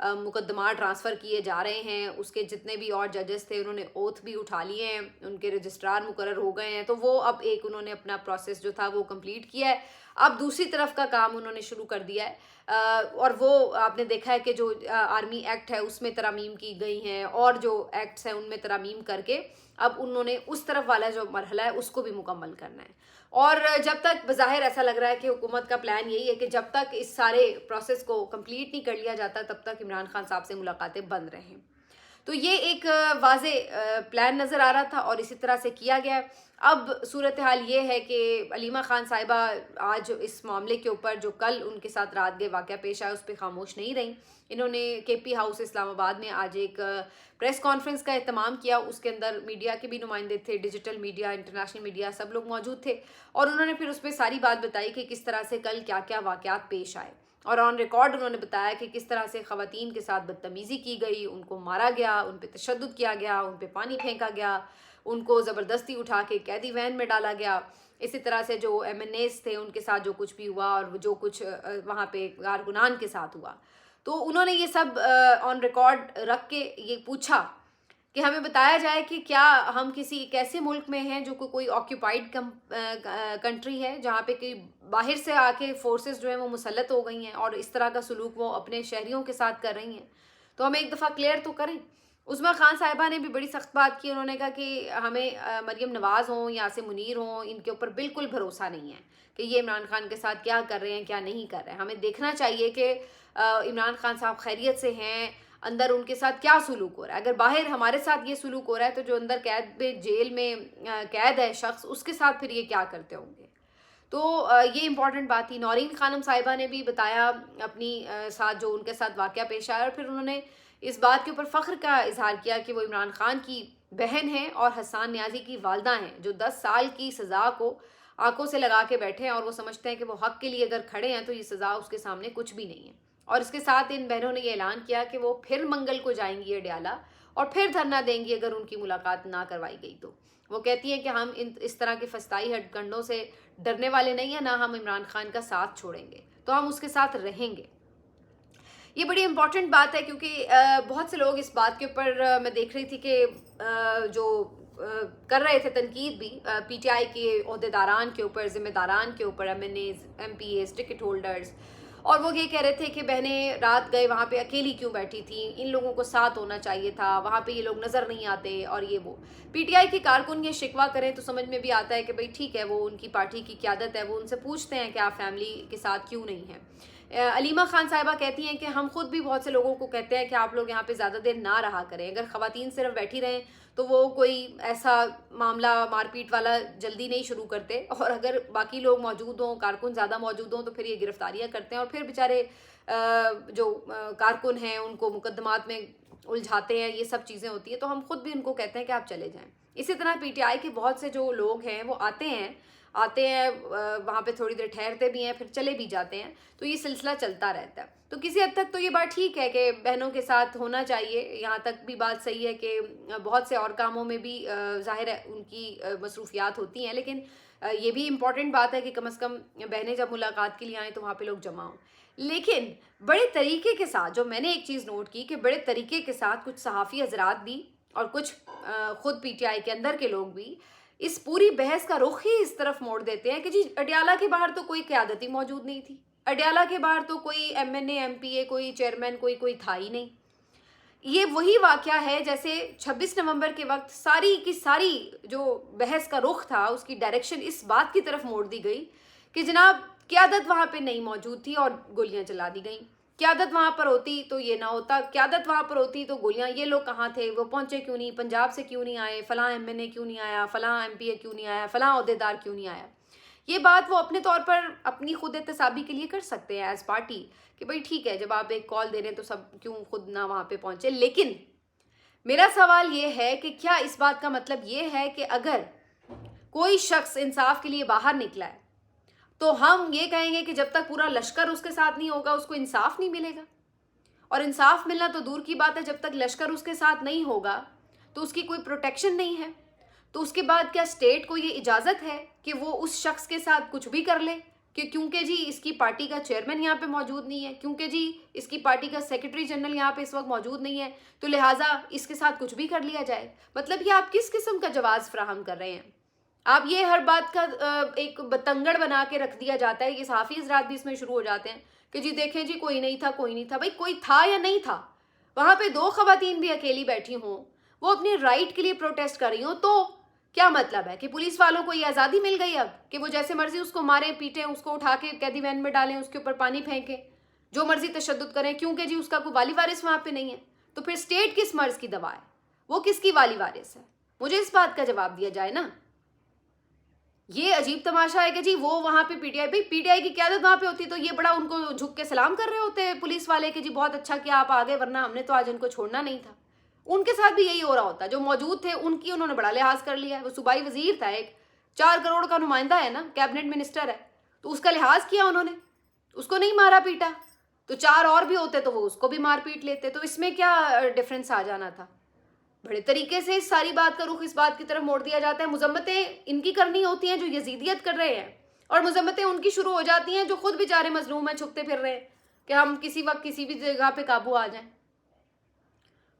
مقدمات ٹرانسفر کیے جا رہے ہیں. اس کے جتنے بھی اور ججز تھے انہوں نے اوتھ بھی اٹھا لیے ہیں, ان کے رجسٹرار مقرر ہو گئے ہیں. تو وہ اب ایک انہوں نے اپنا پروسیس جو تھا وہ کمپلیٹ کیا ہے. اب دوسری طرف کا کام انہوں نے شروع کر دیا ہے, اور وہ آپ نے دیکھا ہے کہ جو آرمی ایکٹ ہے اس میں ترامیم کی گئی ہیں, اور جو ایکٹس ہیں ان میں ترامیم کر کے اب انہوں نے اس طرف والا جو مرحلہ ہے اس کو بھی مکمل کرنا ہے. اور جب تک بظاہر ایسا لگ رہا ہے کہ حکومت کا پلان یہی ہے کہ جب تک اس سارے پروسیس کو کمپلیٹ نہیں کر لیا جاتا تب تک عمران خان صاحب سے ملاقاتیں بند رہیں. تو یہ ایک واضح پلان نظر آ رہا تھا اور اسی طرح سے کیا گیا. اب صورتحال یہ ہے کہ علیمہ خان صاحبہ آج اس معاملے کے اوپر جو کل ان کے ساتھ رات گئے واقعہ پیش آیا اس پہ خاموش نہیں رہیں. انہوں نے کے پی ہاؤس اسلام آباد میں آج ایک پریس کانفرنس کا اہتمام کیا. اس کے اندر میڈیا کے بھی نمائندے تھے, ڈیجیٹل میڈیا, انٹرنیشنل میڈیا, سب لوگ موجود تھے, اور انہوں نے پھر اس پہ ساری بات بتائی کہ کس طرح سے کل کیا کیا واقعات پیش آئے. اور آن ریکارڈ انہوں نے بتایا کہ کس طرح سے خواتین کے ساتھ بدتمیزی کی گئی, ان کو مارا گیا, ان پہ تشدد کیا گیا, ان پہ پانی پھینکا گیا, ان کو زبردستی اٹھا کے قیدی وین میں ڈالا گیا. اسی طرح سے جو ایم این ایز تھے ان کے ساتھ جو کچھ بھی ہوا اور جو کچھ وہاں پہ کارکنان کے ساتھ ہوا. تو انہوں نے یہ سب آن ریکارڈ رکھ کے یہ پوچھا کہ ہمیں بتایا جائے کہ کیا ہم کسی ایک ایسے ملک میں ہیں جو کوئی آکیوپائڈ کنٹری ہے جہاں پہ کہ باہر سے آ کے فورسز جو ہیں وہ مسلط ہو گئی ہیں اور اس طرح کا سلوک وہ اپنے شہریوں کے ساتھ کر رہی ہیں. تو ہمیں ایک دفعہ کلیئر تو کریں. عظمیٰ خان صاحبہ نے بھی بڑی سخت بات کی. انہوں نے کہا کہ ہمیں مریم نواز ہوں یا عاصم منیر ہوں, ان کے اوپر بالکل بھروسہ نہیں ہے کہ یہ عمران خان کے ساتھ کیا کر رہے ہیں کیا نہیں کر رہے ہیں. ہمیں دیکھنا چاہیے کہ عمران خان صاحب خیریت سے ہیں, اندر ان کے ساتھ کیا سلوک ہو رہا ہے. اگر باہر ہمارے ساتھ یہ سلوک ہو رہا ہے تو جو اندر قید میں جیل میں قید ہے شخص, اس کے ساتھ پھر یہ کیا کرتے ہوں گے. تو یہ امپورٹنٹ بات تھی. نورین خانم صاحبہ نے بھی بتایا اپنی ساتھ جو ان کے ساتھ واقعہ پیش آیا, اور پھر انہوں نے اس بات کے اوپر فخر کا اظہار کیا کہ وہ عمران خان کی بہن ہیں اور حسان نیازی کی والدہ ہیں, جو 10 سال کی سزا کو آنکھوں سے لگا کے بیٹھے ہیں, اور وہ سمجھتے ہیں کہ وہ حق کے لیے اگر کھڑے ہیں تو یہ سزا اس کے سامنے کچھ بھی نہیں ہے. اور اس کے ساتھ ان بہنوں نے یہ اعلان کیا کہ وہ پھر منگل کو جائیں گی اڈیالہ اور پھر دھرنا دیں گی اگر ان کی ملاقات نہ کروائی گئی تو. وہ کہتی ہیں کہ ہم اس طرح کے فسطائی ہٹ کنڈوں سے ڈرنے والے نہیں ہیں, نہ ہم عمران خان کا ساتھ چھوڑیں گے, تو ہم اس کے ساتھ رہیں گے. یہ بڑی امپورٹنٹ بات ہے کیونکہ بہت سے لوگ اس بات کے اوپر میں دیکھ رہی تھی کہ جو کر رہے تھے تنقید بھی پی ٹی آئی کے عہدیداران کے اوپر, ذمہ داران کے اوپر, MNAs, MPAs, ticket holders, اور وہ یہ کہہ رہے تھے کہ بہنیں رات گئے وہاں پہ اکیلی کیوں بیٹھی تھیں, ان لوگوں کو ساتھ ہونا چاہیے تھا, وہاں پہ یہ لوگ نظر نہیں آتے, اور یہ وہ. پی ٹی آئی کے کارکن یہ شکوہ کریں تو سمجھ میں بھی آتا ہے کہ بھئی ٹھیک ہے, وہ ان کی پارٹی کی قیادت ہے, وہ ان سے پوچھتے ہیں کہ آپ فیملی کے ساتھ کیوں نہیں ہیں. علیمہ خان صاحبہ کہتی ہیں کہ ہم خود بھی بہت سے لوگوں کو کہتے ہیں کہ آپ لوگ یہاں پہ زیادہ دیر نہ رہا کریں, اگر خواتین صرف بیٹھی رہیں تو وہ کوئی ایسا معاملہ مار پیٹ والا جلدی نہیں شروع کرتے, اور اگر باقی لوگ موجود ہوں, کارکن زیادہ موجود ہوں, تو پھر یہ گرفتاریاں کرتے ہیں, اور پھر بیچارے جو کارکن ہیں ان کو مقدمات میں الجھاتے ہیں. یہ سب چیزیں ہوتی ہیں, تو ہم خود بھی ان کو کہتے ہیں کہ آپ چلے جائیں. اسی طرح پی ٹی آئی کے بہت سے جو لوگ ہیں وہ آتے ہیں وہاں پہ تھوڑی دیر ٹھہرتے بھی ہیں, پھر چلے بھی جاتے ہیں, تو یہ سلسلہ چلتا رہتا ہے. تو کسی حد تک تو یہ بات ٹھیک ہے کہ بہنوں کے ساتھ ہونا چاہیے, یہاں تک بھی بات صحیح ہے کہ بہت سے اور کاموں میں بھی ظاہر ہے ان کی مصروفیات ہوتی ہیں, لیکن یہ بھی امپورٹنٹ بات ہے کہ کم از کم بہنیں جب ملاقات کے لیے آئیں تو وہاں پہ لوگ جمع ہوں. لیکن بڑے طریقے کے ساتھ, جو میں نے ایک چیز نوٹ کی کہ بڑے طریقے کے ساتھ کچھ صحافی حضرات بھی اور کچھ خود پی ٹی آئی کے اندر کے لوگ بھی اس پوری بحث کا رخ ہی اس طرف موڑ دیتے ہیں کہ جی اڈیالہ کے باہر تو کوئی قیادتی موجود نہیں تھی, اڈیالہ کے باہر تو کوئی ایم این اے, ایم پی اے, کوئی چیئرمین, کوئی تھا ہی نہیں. یہ وہی واقعہ ہے جیسے 26 نومبر کے وقت ساری کی ساری جو بحث کا رخ تھا اس کی ڈائریکشن اس بات کی طرف موڑ دی گئی کہ جناب قیادت وہاں پہ نہیں موجود تھی اور گولیاں چلا دی گئیں. قیادت وہاں پر ہوتی تو یہ نہ ہوتا, قیادت وہاں پر ہوتی تو گولیاں, یہ لوگ کہاں تھے, وہ پہنچے کیوں نہیں, پنجاب سے کیوں نہیں آئے, فلاں ایم این اے کیوں نہیں آیا, فلاں ایم پی اے کیوں نہیں آیا, فلاں عہدیدار کیوں نہیں آیا. یہ بات وہ اپنے طور پر اپنی خود احتسابی کے لیے کر سکتے ہیں ایز پارٹی کہ بھئی ٹھیک ہے, جب آپ ایک کال دے رہے ہیں تو سب کیوں خود نہ وہاں پہ پہنچے. لیکن میرا سوال یہ ہے کہ کیا اس بات کا مطلب یہ ہے کہ اگر کوئی شخص انصاف کے لیے باہر نکلا ہے تو ہم یہ کہیں گے کہ جب تک پورا لشکر اس کے ساتھ نہیں ہوگا اس کو انصاف نہیں ملے گا؟ اور انصاف ملنا تو دور کی بات ہے, جب تک لشکر اس کے ساتھ نہیں ہوگا تو اس کی کوئی پروٹیکشن نہیں ہے. تو اس کے بعد کیا اسٹیٹ کو یہ اجازت ہے کہ وہ اس شخص کے ساتھ کچھ بھی کر لے, کہ کیونکہ جی اس کی پارٹی کا چیئرمین یہاں پہ موجود نہیں ہے، کیونکہ جی اس کی پارٹی کا سیکرٹری جنرل یہاں پہ اس وقت موجود نہیں ہے، تو لہٰذا اس کے ساتھ کچھ بھی کر لیا جائے. مطلب یہ آپ کس قسم کا جواز فراہم کر رہے ہیں؟ آپ یہ ہر بات کا ایک بتنگڑ بنا کے رکھ دیا جاتا ہے. یہ صحافی حضرات بھی اس میں شروع ہو جاتے ہیں کہ جی دیکھیں جی کوئی نہیں تھا، کوئی نہیں تھا. بھائی کوئی تھا یا نہیں تھا؟ وہاں پہ 2 خواتین بھی اکیلی بیٹھی ہوں، وہ اپنے رائٹ کے لیے پروٹیسٹ کر رہی ہوں، تو کیا مطلب ہے کہ پولیس والوں کو یہ آزادی مل گئی اب کہ وہ جیسے مرضی اس کو ماریں پیٹیں، اس کو اٹھا کے قیدی وین میں ڈالیں، اس کے اوپر پانی پھینکیں، جو مرضی تشدد کریں، کیونکہ جی اس کا کوئی والی وارث وہاں پہ نہیں ہے؟ تو پھر اسٹیٹ کس مرض کی دوا ہے؟ وہ کس کی والی وارث ہے؟ مجھے اس بات کا جواب دیا جائے نا. یہ عجیب تماشا ہے کہ جی وہ وہاں پہ پی ٹی آئی کی قیادت وہاں پہ ہوتی تو یہ بڑا ان کو جھک کے سلام کر رہے ہوتے پولیس والے کہ جی بہت اچھا کیا آپ آگے، ورنہ ہم نے تو آج ان کو چھوڑنا نہیں تھا. ان کے ساتھ بھی یہی ہو رہا ہوتا. جو موجود تھے ان کی انہوں نے بڑا لحاظ کر لیا. وہ صوبائی وزیر تھا، ایک 4 کروڑ کا نمائندہ ہے نا، کیبنٹ منسٹر ہے، تو اس کا لحاظ کیا انہوں نے، اس کو نہیں مارا پیٹا. تو 4 اور بھی ہوتے تو وہ اس کو بھی مار پیٹ لیتے. تو اس میں کیا ڈفرینس آ جانا تھا؟ بڑے طریقے سے اس ساری بات کا رخ اس بات کی طرف موڑ دیا جاتا ہے. مذمتیں ان کی کرنی ہوتی ہیں جو یزیدیت کر رہے ہیں، اور مذمتیں ان کی شروع ہو جاتی ہیں جو خود بیچارے مظلوم ہیں، چھپتے پھر رہے ہیں کہ ہم کسی وقت کسی بھی جگہ پہ قابو آ جائیں.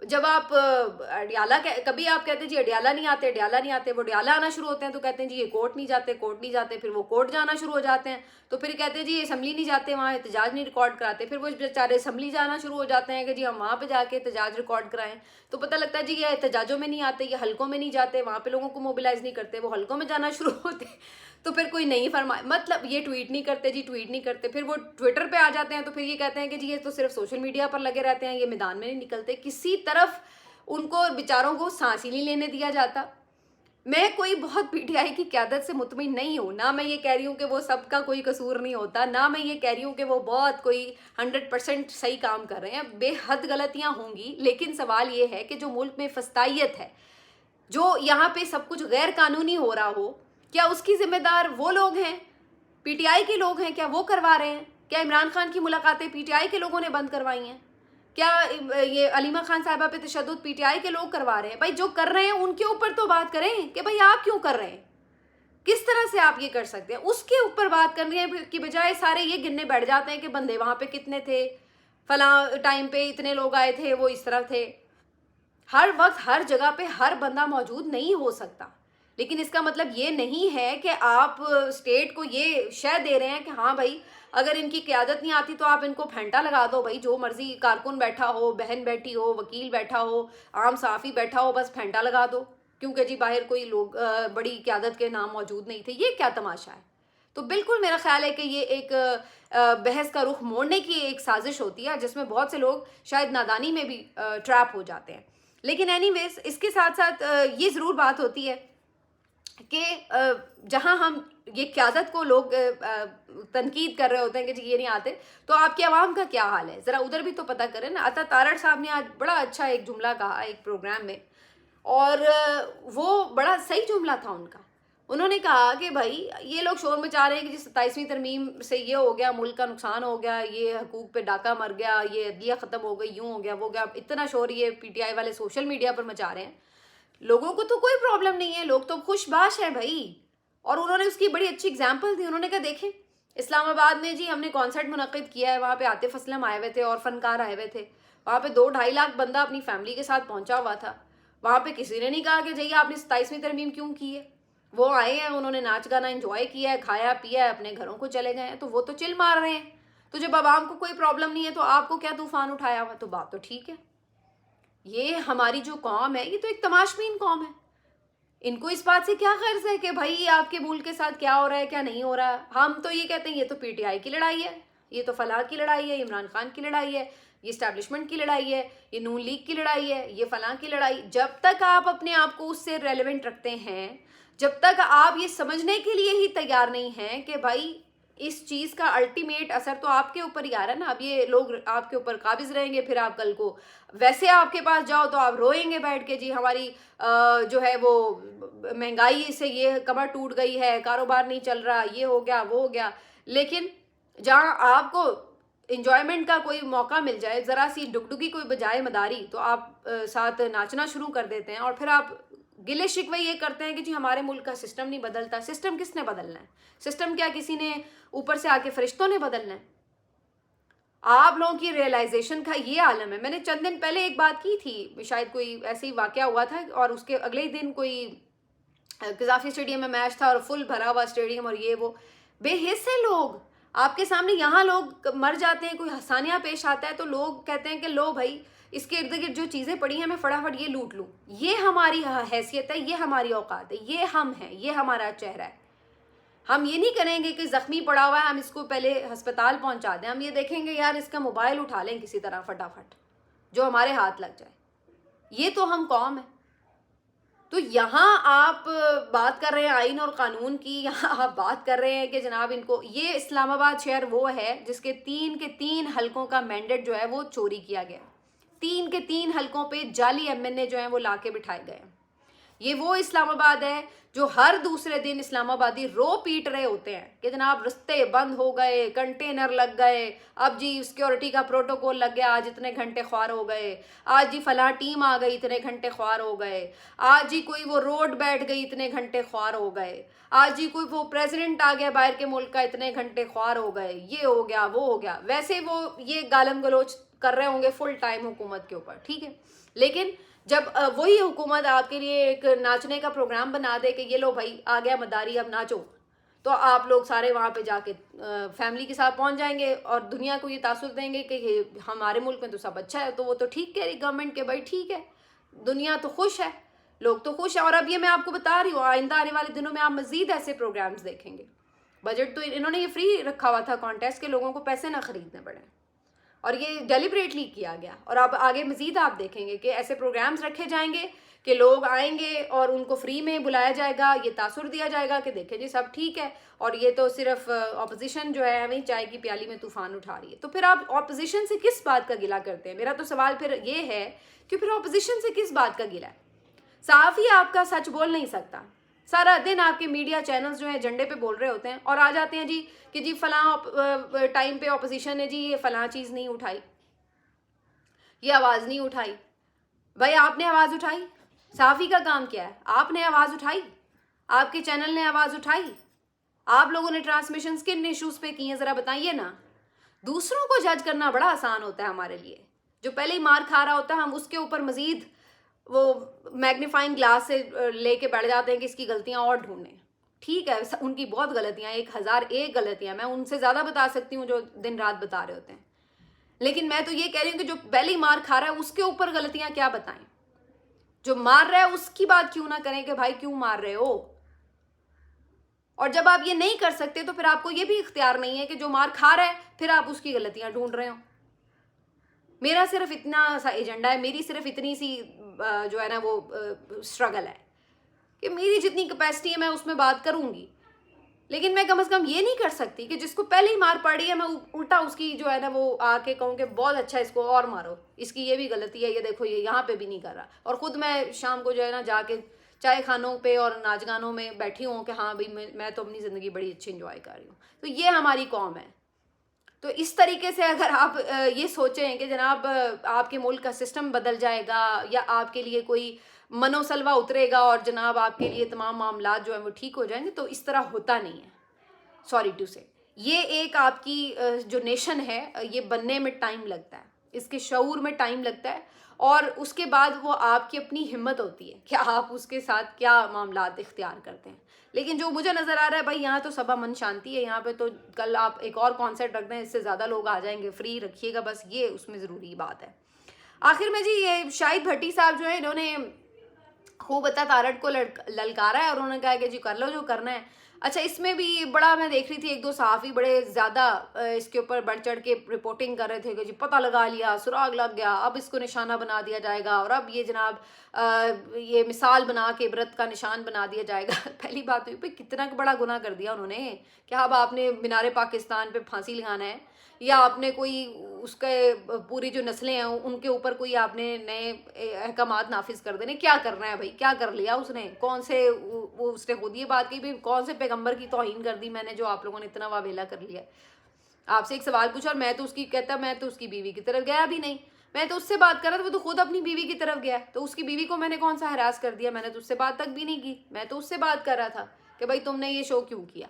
جب آپ اڈیالہ کبھی آپ کہتے ہیں جی اڈیالہ نہیں آتے، اڈیالہ نہیں آتے، وہ اڈیالہ آنا شروع ہوتے ہیں تو کہتے ہیں جی یہ کورٹ نہیں جاتے، کورٹ نہیں جاتے. پھر وہ کورٹ جانا شروع ہو جاتے ہیں تو پھر کہتے ہیں جی یہ اسمبلی نہیں جاتے، وہاں احتجاج نہیں ریکارڈ کراتے. پھر وہ بیچارے اسمبلی جانا شروع ہو جاتے ہیں کہ جی ہم وہاں پہ جا کے احتجاج ریکارڈ کرائیں. تو پتہ لگتا ہے جی یہ احتجاجوں میں نہیں آتے، یہ حلقوں میں نہیں جاتے، وہاں پہ لوگوں کو موبلائز نہیں کرتے، وہ حلقوں میں جانا شروع ہوتے. تو پھر کوئی نہیں فرمائے، مطلب یہ ٹویٹ نہیں کرتے جی، ٹویٹ نہیں کرتے. پھر وہ ٹویٹر پہ آ جاتے ہیں تو پھر یہ کہتے ہیں کہ جی یہ تو صرف سوشل میڈیا پر لگے رہتے ہیں، یہ میدان میں نہیں نکلتے. کسی طرف ان کو بیچاروں کو سانس ہی نہیں لینے دیا جاتا. میں کوئی بہت پی ٹی آئی کی قیادت سے مطمئن نہیں ہوں، نہ میں یہ کہہ رہی ہوں کہ وہ سب کا کوئی قصور نہیں ہوتا، نہ میں یہ کہہ رہی ہوں کہ وہ بہت کوئی 100% صحیح کام کر رہے ہیں. بے حد غلطیاں ہوں گی، لیکن سوال یہ ہے کہ جو ملک میں فسطائیت ہے، جو یہاں پہ سب کچھ غیر قانونی ہو رہا ہو، کیا اس کی ذمہ دار وہ لوگ ہیں، پی ٹی آئی کے لوگ ہیں؟ کیا وہ کروا رہے ہیں؟ کیا عمران خان کی ملاقاتیں پی ٹی آئی کے لوگوں نے بند کروائی ہیں؟ کیا یہ علیمہ خان صاحبہ پہ تشدد پی ٹی آئی کے لوگ کروا رہے ہیں؟ بھائی جو کر رہے ہیں ان کے اوپر تو بات کریں کہ بھائی آپ کیوں کر رہے ہیں، کس طرح سے آپ یہ کر سکتے ہیں. اس کے اوپر بات کرنے کی بجائے سارے یہ گننے بیٹھ جاتے ہیں کہ بندے وہاں پہ کتنے تھے، فلاں ٹائم پہ اتنے لوگ آئے تھے، وہ اس طرح تھے. ہر وقت ہر جگہ پہ ہر بندہ موجود نہیں ہو سکتا، لیکن اس کا مطلب یہ نہیں ہے کہ آپ اسٹیٹ کو یہ شے دے رہے ہیں کہ ہاں بھائی اگر ان کی قیادت نہیں آتی تو آپ ان کو پھینٹا لگا دو. بھائی جو مرضی کارکن بیٹھا ہو، بہن بیٹھی ہو، وکیل بیٹھا ہو، عام صحافی بیٹھا ہو، بس پھینٹا لگا دو کیونکہ جی باہر کوئی لوگ بڑی قیادت کے نام موجود نہیں تھے. یہ کیا تماشا ہے؟ تو بالکل میرا خیال ہے کہ یہ ایک بحث کا رخ موڑنے کی ایک سازش ہوتی ہے جس میں بہت سے لوگ شاید نادانی میں بھی ٹریپ ہو جاتے ہیں. لیکن اینی ویز اس کے ساتھ ساتھ یہ ضرور بات ہوتی ہے کہ جہاں ہم یہ قیادت کو لوگ تنقید کر رہے ہوتے ہیں کہ جی یہ نہیں آتے، تو آپ کے عوام کا کیا حال ہے؟ ذرا ادھر بھی تو پتہ کریں نا. عطا تارڑ صاحب نے آج بڑا اچھا ایک جملہ کہا ایک پروگرام میں، اور وہ بڑا صحیح جملہ تھا ان کا. انہوں نے کہا کہ بھائی یہ لوگ شور مچا رہے ہیں کہ جی 27ویں ترمیم سے یہ ہو گیا، ملک کا نقصان ہو گیا، یہ حقوق پہ ڈاکہ مر گیا، یہ عدلیہ ختم ہو گئی، یوں ہو گیا وہ گیا. اتنا شور یہ پی ٹی آئی والے سوشل میڈیا پر مچا رہے ہیں. لوگوں کو تو کوئی پرابلم نہیں ہے، لوگ تو خوش باش ہیں بھائی. اور انہوں نے اس کی بڑی اچھی اگزامپل دی. انہوں نے کہا دیکھیں اسلام آباد میں جی ہم نے کانسرٹ منعقد کیا ہے، وہاں پہ عاطف اسلم آئے ہوئے تھے اور فنکار آئے ہوئے تھے. وہاں پہ 2-2.5 لاکھ بندہ اپنی فیملی کے ساتھ پہنچا ہوا تھا. وہاں پہ کسی نے نہیں کہا کہ جی آپ نے 27ویں ترمیم کیوں کی ہے. وہ آئے ہیں، انہوں نے ناچ گانا انجوائے کیا ہے، کھایا پیا ہے، اپنے گھروں کو چلے گئے ہیں. تو وہ تو چل مار رہے ہیں. تو جب عوام کو کوئی پرابلم نہیں ہے تو آپ کو کیا طوفان اٹھایا ہوا؟ تو بات تو ٹھیک ہے. یہ ہماری جو قوم ہے یہ تو ایک تماشبین قوم ہے. ان کو اس بات سے کیا غرض ہے کہ بھائی آپ کے ملک کے ساتھ کیا ہو رہا ہے کیا نہیں ہو رہا ہے. ہم تو یہ کہتے ہیں یہ تو پی ٹی آئی کی لڑائی ہے، یہ تو فلاح کی لڑائی ہے، عمران خان کی لڑائی ہے، یہ اسٹیبلشمنٹ کی لڑائی ہے، یہ نون لیگ کی لڑائی ہے، یہ فلاں کی لڑائی. جب تک آپ اپنے آپ کو اس سے ریلیونٹ رکھتے ہیں، جب تک آپ یہ سمجھنے کے لیے ہی تیار نہیں ہیں کہ بھائی اس چیز کا الٹیمیٹ اثر تو آپ کے اوپر ہی آ رہا ہے نا. اب یہ لوگ آپ کے اوپر قابض رہیں گے، پھر آپ کل کو ویسے آپ کے پاس جاؤ تو آپ روئیں گے بیٹھ کے جی ہماری جو ہے وہ مہنگائی سے یہ کمر ٹوٹ گئی ہے، کاروبار نہیں چل رہا، یہ ہو گیا وہ ہو گیا. لیکن جہاں آپ کو انجوائمنٹ کا کوئی موقع مل جائے، ذرا سی ڈگڈگی کوئی بجائے مداری، تو آپ ساتھ ناچنا شروع کر دیتے ہیں اور پھر آپ گلے شکوے یہ کرتے ہیں کہ جی ہمارے ملک کا سسٹم نہیں بدلتا. سسٹم کس نے بدلنا ہے؟ سسٹم کیا کسی نے اوپر سے آ کے فرشتوں نے بدلنا ہے؟ آپ لوگوں کی ریئلائزیشن کا یہ عالم ہے. میں نے چند دن پہلے ایک بات کی تھی, شاید کوئی ایسے ہی واقعہ ہوا تھا, اور اس کے اگلے دن کوئی قذافی اسٹیڈیم میں میچ تھا اور فل بھرا ہوا اسٹیڈیم, اور یہ وہ بے حس ہے لوگ. آپ کے سامنے یہاں لوگ مر جاتے ہیں, کوئی حسانیہ پیش آتا ہے تو لوگ کہتے ہیں کہ لو بھائی اس کے ارد گرد جو چیزیں پڑی ہیں میں فٹافٹ یہ لوٹ لوں. یہ ہماری حیثیت ہے, یہ ہماری اوقات ہے, یہ ہم ہیں, یہ ہمارا چہرہ ہے. ہم یہ نہیں کریں گے کہ زخمی پڑا ہوا ہے ہم اس کو پہلے ہسپتال پہنچا دیں. ہم یہ دیکھیں گے یار اس کا موبائل اٹھا لیں کسی طرح فٹافٹ جو ہمارے ہاتھ لگ جائے. یہ تو ہم قوم ہے. تو یہاں آپ بات کر رہے ہیں آئین اور قانون کی, یہاں آپ بات کر رہے ہیں کہ جناب ان کو, یہ اسلام آباد شہر وہ ہے جس کے 3 کے 3 حلقوں کا مینڈیٹ جو ہے وہ چوری کیا گیا. 3 کے 3 حلقوں پہ جعلی MNA جو ہیں وہ لا کے بٹھائے گئے. یہ وہ اسلام آباد ہے جو ہر دوسرے دن اسلام آبادی رو پیٹ رہے ہوتے ہیں کہ جناب رستے بند ہو گئے, کنٹینر لگ گئے, اب جی سیکیورٹی کا پروٹوکول لگ گیا, آج اتنے گھنٹے خوار ہو گئے, آج جی فلاں ٹیم آ گئی اتنے گھنٹے خوار ہو گئے, آج جی کوئی وہ روڈ بیٹھ گئی اتنے گھنٹے خوار ہو گئے, آج جی کوئی وہ پریزیڈنٹ آ گیا باہر کے ملک کا اتنے گھنٹے خوار ہو گئے, یہ ہو گیا وہ ہو گیا. ویسے وہ یہ گالم گلوچ کر رہے ہوں گے فل ٹائم حکومت کے اوپر, ٹھیک ہے, لیکن جب وہی حکومت آپ کے لیے ایک ناچنے کا پروگرام بنا دے کہ یہ لو بھائی آ گیا مداری اب ناچو, تو آپ لوگ سارے وہاں پہ جا کے فیملی کے ساتھ پہنچ جائیں گے اور دنیا کو یہ تاثر دیں گے کہ ہمارے ملک میں تو سب اچھا ہے. تو وہ تو ٹھیک کہہ رہی گورنمنٹ کہ بھائی ٹھیک ہے, دنیا تو خوش ہے, لوگ تو خوش ہیں. اور اب یہ میں آپ کو بتا رہی ہوں آئندہ آنے والے دنوں میں آپ مزید ایسے پروگرامز دیکھیں گے. بجٹ تو انہوں نے یہ فری رکھا ہوا تھا کانٹیسٹ کے, لوگوں کو پیسے نہ خریدنے پڑے, اور یہ ڈیلیبریٹلی کیا گیا. اور اب آگے مزید آپ دیکھیں گے کہ ایسے پروگرامز رکھے جائیں گے کہ لوگ آئیں گے اور ان کو فری میں بلایا جائے گا, یہ تاثر دیا جائے گا کہ دیکھیں جی سب ٹھیک ہے, اور یہ تو صرف اپوزیشن جو ہے وہی چائے کی پیالی میں طوفان اٹھا رہی ہے. تو پھر آپ اپوزیشن سے کس بات کا گلہ کرتے ہیں؟ میرا تو سوال پھر یہ ہے کہ پھر اپوزیشن سے کس بات کا گلہ ہے؟ صحافی آپ کا سچ بول نہیں سکتا, سارا دن آپ کے میڈیا چینلز جو ہیں جھنڈے پہ بول رہے ہوتے ہیں, اور آ جاتے ہیں جی کہ جی فلاں ٹائم پہ اپوزیشن نے جی یہ فلاں چیز نہیں اٹھائی, یہ آواز نہیں اٹھائی. بھائی آپ نے آواز اٹھائی, صحافی کا کام کیا ہے؟ آپ نے آواز اٹھائی, آپ کے چینل نے آواز اٹھائی, آپ لوگوں نے ٹرانسمیشنز کن ایشوز پہ کی ہیں ذرا بتائیے نا. دوسروں کو جج کرنا بڑا آسان ہوتا ہے ہمارے لیے, جو پہلے ہی مار کھا رہا ہوتا ہے ہم اس کے اوپر مزید وہ میگنیفائنگ گلاس سے لے کے بیٹھ جاتے ہیں کہ اس کی غلطیاں اور ڈھونڈیں. ٹھیک ہے ان کی بہت غلطیاں, 1001 غلطیاں, میں ان سے زیادہ بتا سکتی ہوں جو دن رات بتا رہے ہوتے ہیں, لیکن میں تو یہ کہہ رہی ہوں کہ جو پہلے ہی مار کھا رہا ہے اس کے اوپر غلطیاں کیا بتائیں. جو مار رہا ہے اس کی بات کیوں نہ کریں کہ بھائی کیوں مار رہے ہو. اور جب آپ یہ نہیں کر سکتے تو پھر آپ کو یہ بھی اختیار نہیں ہے کہ جو مار کھا رہا ہے پھر آپ اس کی غلطیاں ڈھونڈ رہے ہو. میرا صرف اتنا سا ایجنڈا ہے, میری صرف اتنی سی جو ہے نا وہ اسٹرگل ہے کہ میری جتنی کیپیسٹی ہے میں اس میں بات کروں گی, لیکن میں کم از کم یہ نہیں کر سکتی کہ جس کو پہلے ہی مار پڑ رہی ہے میں الٹا اس کی جو ہے نا وہ آ کے کہوں کہ بہت اچھا اس کو اور مارو, اس کی یہ بھی غلطی ہے, یہ دیکھو یہ یہاں پہ بھی نہیں کر رہا, اور خود میں شام کو جو ہے نا جا کے چائے خانوں پہ اور ناچ گانوں میں بیٹھی ہوں کہ ہاں بھائی میں تو اپنی زندگی بڑی اچھی انجوائے کر رہی ہوں. تو یہ ہماری قوم ہے. تو اس طریقے سے اگر آپ یہ سوچیں کہ جناب آپ کے ملک کا سسٹم بدل جائے گا یا آپ کے لیے کوئی منو سلوا اترے گا اور جناب آپ کے لیے تمام معاملات جو ہیں وہ ٹھیک ہو جائیں گے, تو اس طرح ہوتا نہیں ہے. سوری ٹو سے, یہ ایک آپ کی جو نیشن ہے یہ بننے میں ٹائم لگتا ہے, اس کے شعور میں ٹائم لگتا ہے, اور اس کے بعد وہ آپ کی اپنی ہمت ہوتی ہے کہ آپ اس کے ساتھ کیا معاملات اختیار کرتے ہیں. لیکن جو مجھے نظر آ رہا ہے بھائی یہاں تو سب امن شانتی ہے, یہاں پہ تو کل آپ ایک اور کانسرٹ رکھ دیں اس سے زیادہ لوگ آ جائیں گے, فری رکھیے گا بس, یہ اس میں ضروری بات ہے. آخر میں جی یہ شاہد بھٹی صاحب جو ہیں انہوں نے خوب عطا تارٹ کو للکارا ہے اور انہوں نے کہا کہ جی کر لو جو کرنا ہے. اچھا اس میں بھی بڑا میں دیکھ رہی تھی 1-2 صحافی بڑے زیادہ اس کے اوپر بڑھ چڑھ کے رپورٹنگ کر رہے تھے کہ جی پتہ لگا لیا, سراغ لگ گیا, اب اس کو نشانہ بنا دیا جائے گا, اور اب یہ جناب یہ مثال بنا کے عبرت کا نشان بنا دیا جائے گا. پہلی بات ہوئی پہ کتنا بڑا گناہ کر دیا انہوں نے, کہ اب آپ نے مینار پاکستان پہ پھانسی لگانا ہے, یا آپ نے کوئی اس کے پوری جو نسلیں ہیں ان کے اوپر کوئی آپ نے نئے احکامات نافذ کر دینے, کیا کرنا ہے بھائی, کیا کر لیا اس نے, کون سے وہ اس نے خود یہ بات کی بھی کون سے پیغمبر کی توہین کر دی میں نے جو آپ لوگوں نے اتنا واویلا کر لیا. آپ سے ایک سوال پوچھا اور میں تو اس کی کہتا میں تو اس کی بیوی کی طرف گیا بھی نہیں, میں تو اس سے بات کر رہا تھا, وہ تو خود اپنی بیوی کی طرف گیا, تو اس کی بیوی کو میں نے کون سا ہراس کر دیا؟ میں نے تو اس سے بات تک بھی نہیں کی, میں تو اس سے بات کر رہا تھا کہ بھائی تم نے یہ شو کیوں کیا.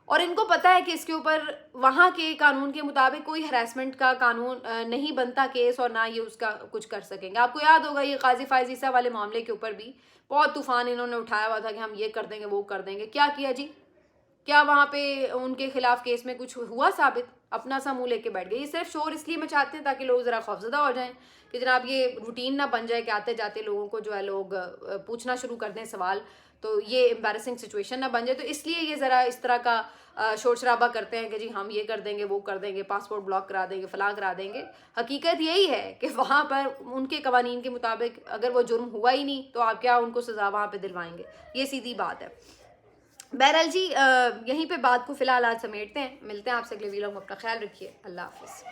اور ان کو پتہ ہے کہ اس کے اوپر وہاں کے قانون کے مطابق کوئی ہراسمنٹ کا قانون نہیں بنتا کیس, اور نہ یہ اس کا کچھ کر سکیں گے. آپ کو یاد ہوگا یہ قاضی فائز عیسیٰ والے معاملے کے اوپر بھی بہت طوفان انہوں نے اٹھایا ہوا تھا کہ ہم یہ کر دیں گے وہ کر دیں گے. کیا کیا جی؟ کیا وہاں پہ ان کے خلاف کیس میں کچھ ہوا ثابت؟ اپنا سا منہ لے کے بیٹھ گئے. یہ صرف شور اس لیے مچاتے ہیں تاکہ لوگ ذرا خوفزدہ ہو جائیں کہ جناب یہ روٹین نہ بن جائے کہ آتے جاتے لوگوں کو جو ہے لوگ پوچھنا شروع کر دیں سوال, تو یہ امبیرسنگ سچویشن نہ بن جائے. تو اس لیے یہ ذرا اس طرح کا شور شرابہ کرتے ہیں کہ جی ہم یہ کر دیں گے وہ کر دیں گے, پاسپورٹ بلاک کرا دیں گے, فلاں کرا دیں گے. حقیقت یہی ہے کہ وہاں پر ان کے قوانین کے مطابق اگر وہ جرم ہوا ہی نہیں تو آپ کیا ان کو سزا وہاں پہ دلوائیں گے؟ یہ سیدھی بات ہے. بہرحال جی یہیں پہ بات کو فی الحال آج سمیٹتے ہیں. ملتے ہیں آپ سے اگلے ویلاگ میں. اپنا خیال رکھیے. اللہ حافظ.